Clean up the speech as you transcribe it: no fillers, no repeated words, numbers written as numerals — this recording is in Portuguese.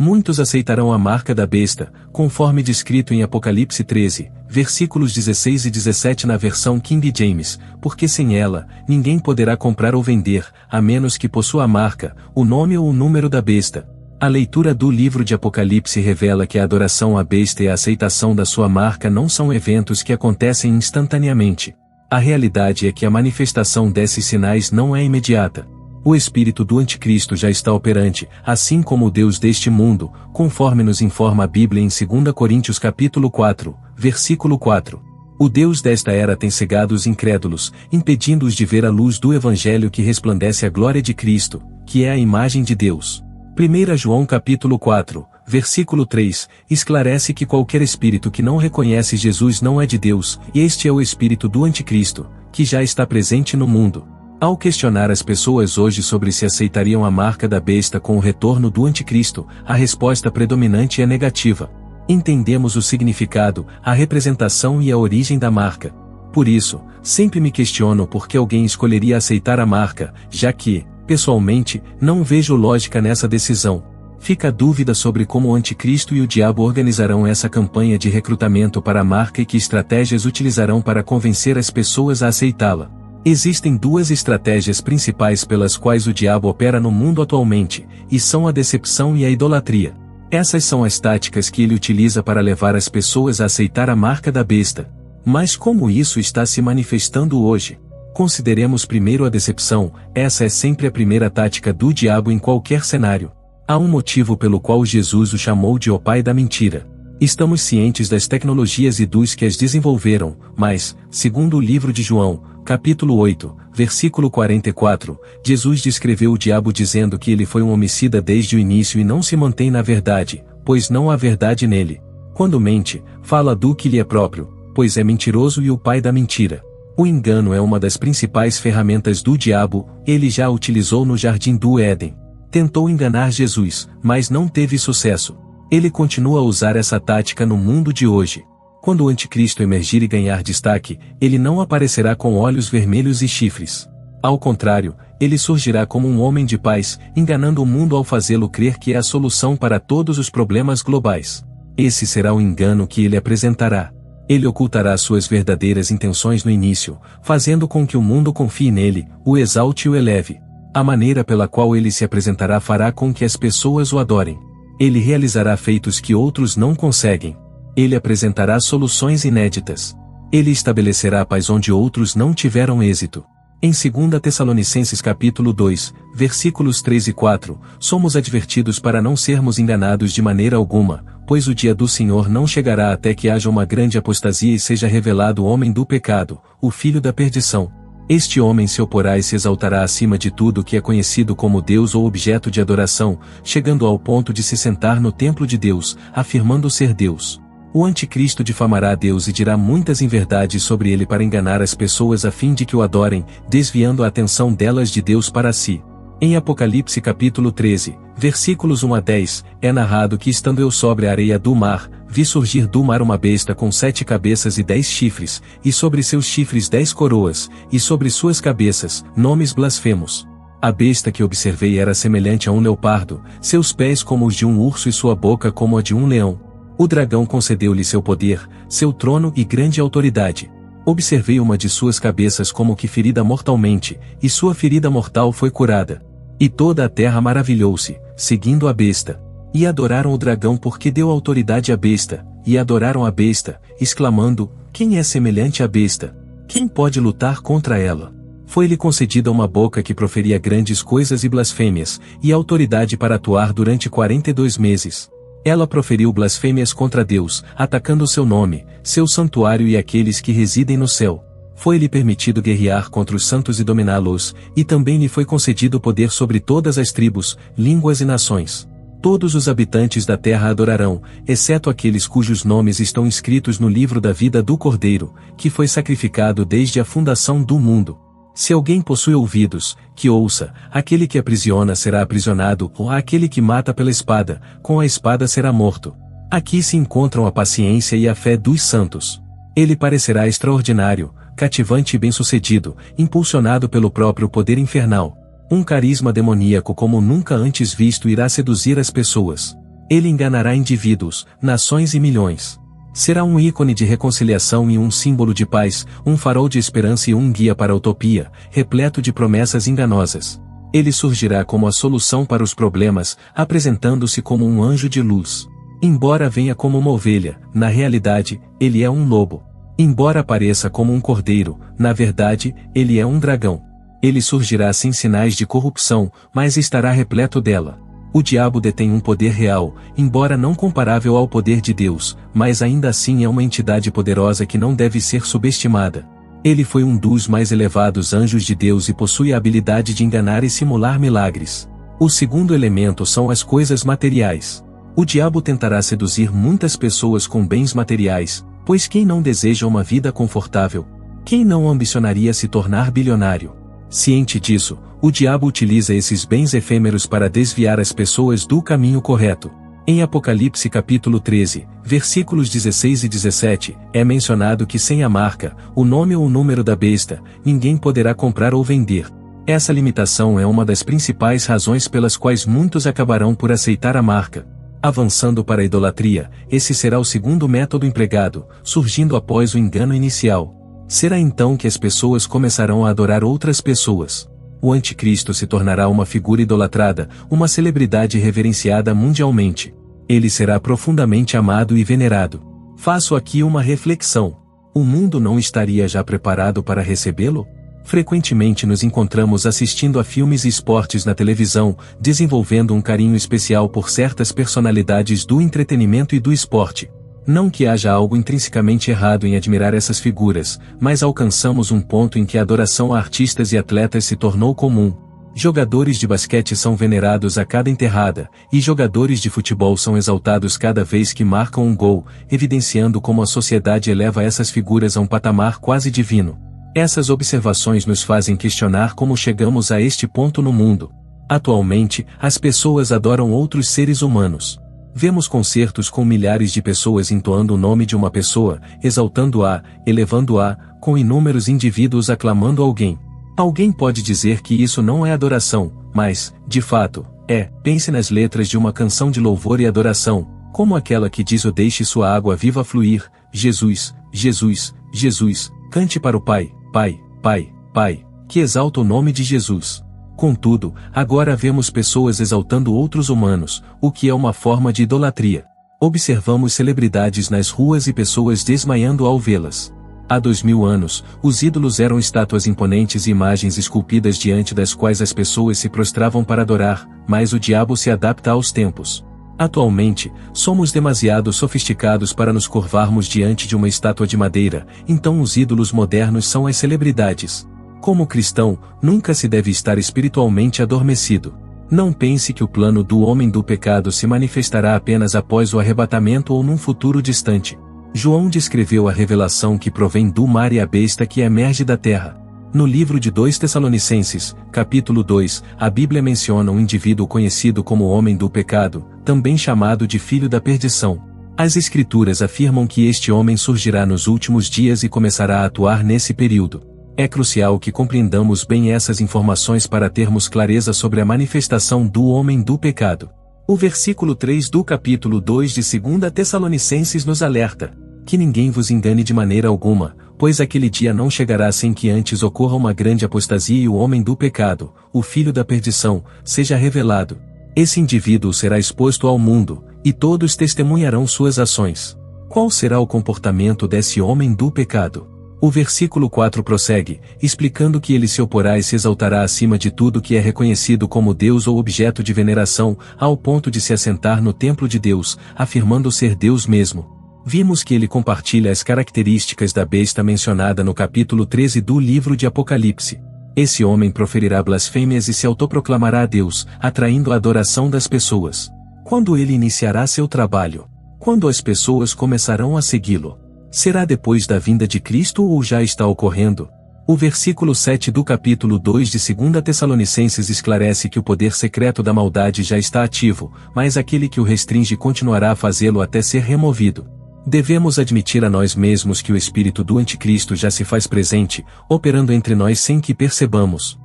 Muitos aceitarão a marca da besta, conforme descrito em Apocalipse 13, versículos 16 e 17 na versão King James, porque sem ela, ninguém poderá comprar ou vender, a menos que possua a marca, o nome ou o número da besta. A leitura do livro de Apocalipse revela que a adoração à besta e a aceitação da sua marca não são eventos que acontecem instantaneamente. A realidade é que a manifestação desses sinais não é imediata. O espírito do anticristo já está operante, assim como o Deus deste mundo, conforme nos informa a Bíblia em 2 Coríntios capítulo 4, versículo 4. O Deus desta era tem cegado os incrédulos, impedindo-os de ver a luz do Evangelho que resplandece a glória de Cristo, que é a imagem de Deus. 1 João capítulo 4, versículo 3, esclarece que qualquer espírito que não reconhece Jesus não é de Deus, e este é o espírito do anticristo, que já está presente no mundo. Ao questionar as pessoas hoje sobre se aceitariam a marca da besta com o retorno do anticristo, a resposta predominante é negativa. Entendemos o significado, a representação e a origem da marca. Por isso, sempre me questiono por que alguém escolheria aceitar a marca, já que, pessoalmente, não vejo lógica nessa decisão. Fica a dúvida sobre como o anticristo e o diabo organizarão essa campanha de recrutamento para a marca e que estratégias utilizarão para convencer as pessoas a aceitá-la. Existem duas estratégias principais pelas quais o diabo opera no mundo atualmente, e são a decepção e a idolatria. Essas são as táticas que ele utiliza para levar as pessoas a aceitar a marca da besta. Mas como isso está se manifestando hoje? Consideremos primeiro a decepção, essa é sempre a primeira tática do diabo em qualquer cenário. Há um motivo pelo qual Jesus o chamou de o pai da mentira. Estamos cientes das tecnologias e dos que as desenvolveram, mas, segundo o livro de João, capítulo 8, versículo 44, Jesus descreveu o diabo dizendo que ele foi um homicida desde o início e não se mantém na verdade, pois não há verdade nele. Quando mente, fala do que lhe é próprio, pois é mentiroso e o pai da mentira. O engano é uma das principais ferramentas do diabo, ele já a utilizou no jardim do Éden. Tentou enganar Jesus, mas não teve sucesso. Ele continua a usar essa tática no mundo de hoje. Quando o anticristo emergir e ganhar destaque, ele não aparecerá com olhos vermelhos e chifres. Ao contrário, ele surgirá como um homem de paz, enganando o mundo ao fazê-lo crer que é a solução para todos os problemas globais. Esse será o engano que ele apresentará. Ele ocultará suas verdadeiras intenções no início, fazendo com que o mundo confie nele, o exalte e o eleve. A maneira pela qual ele se apresentará fará com que as pessoas o adorem. Ele realizará feitos que outros não conseguem. Ele apresentará soluções inéditas. Ele estabelecerá a paz onde outros não tiveram êxito. Em 2 Tessalonicenses capítulo 2, versículos 3 e 4, somos advertidos para não sermos enganados de maneira alguma, pois o dia do Senhor não chegará até que haja uma grande apostasia e seja revelado o homem do pecado, o filho da perdição. Este homem se oporá e se exaltará acima de tudo que é conhecido como Deus ou objeto de adoração, chegando ao ponto de se sentar no templo de Deus, afirmando ser Deus. O anticristo difamará a Deus e dirá muitas inverdades sobre ele para enganar as pessoas a fim de que o adorem, desviando a atenção delas de Deus para si. Em Apocalipse capítulo 13, versículos 1 a 10, é narrado que estando eu sobre a areia do mar, vi surgir do mar uma besta com 7 cabeças e 10 chifres, e sobre seus chifres 10 coroas, e sobre suas cabeças, nomes blasfemos. A besta que observei era semelhante a um leopardo, seus pés como os de um urso e sua boca como a de um leão. O dragão concedeu-lhe seu poder, seu trono e grande autoridade. Observei uma de suas cabeças como que ferida mortalmente, e sua ferida mortal foi curada. E toda a terra maravilhou-se, seguindo a besta. E adoraram o dragão porque deu autoridade à besta, e adoraram a besta, exclamando, quem é semelhante à besta? Quem pode lutar contra ela? Foi-lhe concedida uma boca que proferia grandes coisas e blasfêmias, e autoridade para atuar durante 42 meses. Ela proferiu blasfêmias contra Deus, atacando seu nome, seu santuário e aqueles que residem no céu. Foi-lhe permitido guerrear contra os santos e dominá-los, e também lhe foi concedido poder sobre todas as tribos, línguas e nações. Todos os habitantes da terra adorarão, exceto aqueles cujos nomes estão inscritos no livro da vida do Cordeiro, que foi sacrificado desde a fundação do mundo. Se alguém possui ouvidos, que ouça, aquele que aprisiona será aprisionado, ou aquele que mata pela espada, com a espada será morto. Aqui se encontram a paciência e a fé dos santos. Ele parecerá extraordinário, cativante e bem-sucedido, impulsionado pelo próprio poder infernal. Um carisma demoníaco como nunca antes visto irá seduzir as pessoas. Ele enganará indivíduos, nações e milhões. Será um ícone de reconciliação e um símbolo de paz, um farol de esperança e um guia para a utopia, repleto de promessas enganosas. Ele surgirá como a solução para os problemas, apresentando-se como um anjo de luz. Embora venha como uma ovelha, na realidade, ele é um lobo. Embora apareça como um cordeiro, na verdade, ele é um dragão. Ele surgirá sem sinais de corrupção, mas estará repleto dela. O diabo detém um poder real, embora não comparável ao poder de Deus, mas ainda assim é uma entidade poderosa que não deve ser subestimada. Ele foi um dos mais elevados anjos de Deus e possui a habilidade de enganar e simular milagres. O segundo elemento são as coisas materiais. O diabo tentará seduzir muitas pessoas com bens materiais, pois quem não deseja uma vida confortável? Quem não ambicionaria se tornar bilionário? Ciente disso, o diabo utiliza esses bens efêmeros para desviar as pessoas do caminho correto. Em Apocalipse capítulo 13, versículos 16 e 17, é mencionado que sem a marca, o nome ou o número da besta, ninguém poderá comprar ou vender. Essa limitação é uma das principais razões pelas quais muitos acabarão por aceitar a marca. Avançando para a idolatria, esse será o segundo método empregado, surgindo após o engano inicial. Será então que as pessoas começarão a adorar outras pessoas. O anticristo se tornará uma figura idolatrada, uma celebridade reverenciada mundialmente. Ele será profundamente amado e venerado. Faço aqui uma reflexão. O mundo não estaria já preparado para recebê-lo? Frequentemente nos encontramos assistindo a filmes e esportes na televisão, desenvolvendo um carinho especial por certas personalidades do entretenimento e do esporte. Não que haja algo intrinsecamente errado em admirar essas figuras, mas alcançamos um ponto em que a adoração a artistas e atletas se tornou comum. Jogadores de basquete são venerados a cada enterrada, e jogadores de futebol são exaltados cada vez que marcam um gol, evidenciando como a sociedade eleva essas figuras a um patamar quase divino. Essas observações nos fazem questionar como chegamos a este ponto no mundo. Atualmente, as pessoas adoram outros seres humanos. Vemos concertos com milhares de pessoas entoando o nome de uma pessoa, exaltando-a, elevando-a, com inúmeros indivíduos aclamando alguém. Alguém pode dizer que isso não é adoração, mas, de fato, é. Pense nas letras de uma canção de louvor e adoração, como aquela que diz: "O deixe sua água viva fluir, Jesus, Jesus, Jesus, cante para o Pai, Pai, Pai, Pai", que exalta o nome de Jesus. Contudo, agora vemos pessoas exaltando outros humanos, o que é uma forma de idolatria. Observamos celebridades nas ruas e pessoas desmaiando ao vê-las. Há 2000 anos, os ídolos eram estátuas imponentes e imagens esculpidas diante das quais as pessoas se prostravam para adorar, mas o diabo se adapta aos tempos. Atualmente, somos demasiado sofisticados para nos curvarmos diante de uma estátua de madeira, então os ídolos modernos são as celebridades. Como cristão, nunca se deve estar espiritualmente adormecido. Não pense que o plano do homem do pecado se manifestará apenas após o arrebatamento ou num futuro distante. João descreveu a revelação que provém do mar e a besta que emerge da terra. No livro de 2 Tessalonicenses, capítulo 2, a Bíblia menciona um indivíduo conhecido como homem do pecado, também chamado de filho da perdição. As Escrituras afirmam que este homem surgirá nos últimos dias e começará a atuar nesse período. É crucial que compreendamos bem essas informações para termos clareza sobre a manifestação do homem do pecado. O versículo 3 do capítulo 2 de 2 Tessalonicenses nos alerta: "Que ninguém vos engane de maneira alguma, pois aquele dia não chegará sem que antes ocorra uma grande apostasia e o homem do pecado, o filho da perdição, seja revelado. Esse indivíduo será exposto ao mundo, e todos testemunharão suas ações." Qual será o comportamento desse homem do pecado? O versículo 4 prossegue, explicando que ele se oporá e se exaltará acima de tudo que é reconhecido como Deus ou objeto de veneração, ao ponto de se assentar no templo de Deus, afirmando ser Deus mesmo. Vimos que ele compartilha as características da besta mencionada no capítulo 13 do livro de Apocalipse. Esse homem proferirá blasfêmias e se autoproclamará a Deus, atraindo a adoração das pessoas. Quando ele iniciará seu trabalho? Quando as pessoas começarão a segui-lo? Será depois da vinda de Cristo ou já está ocorrendo? O versículo 7 do capítulo 2 de 2 Tessalonicenses esclarece que o poder secreto da maldade já está ativo, mas aquele que o restringe continuará a fazê-lo até ser removido. Devemos admitir a nós mesmos que o espírito do anticristo já se faz presente, operando entre nós sem que percebamos.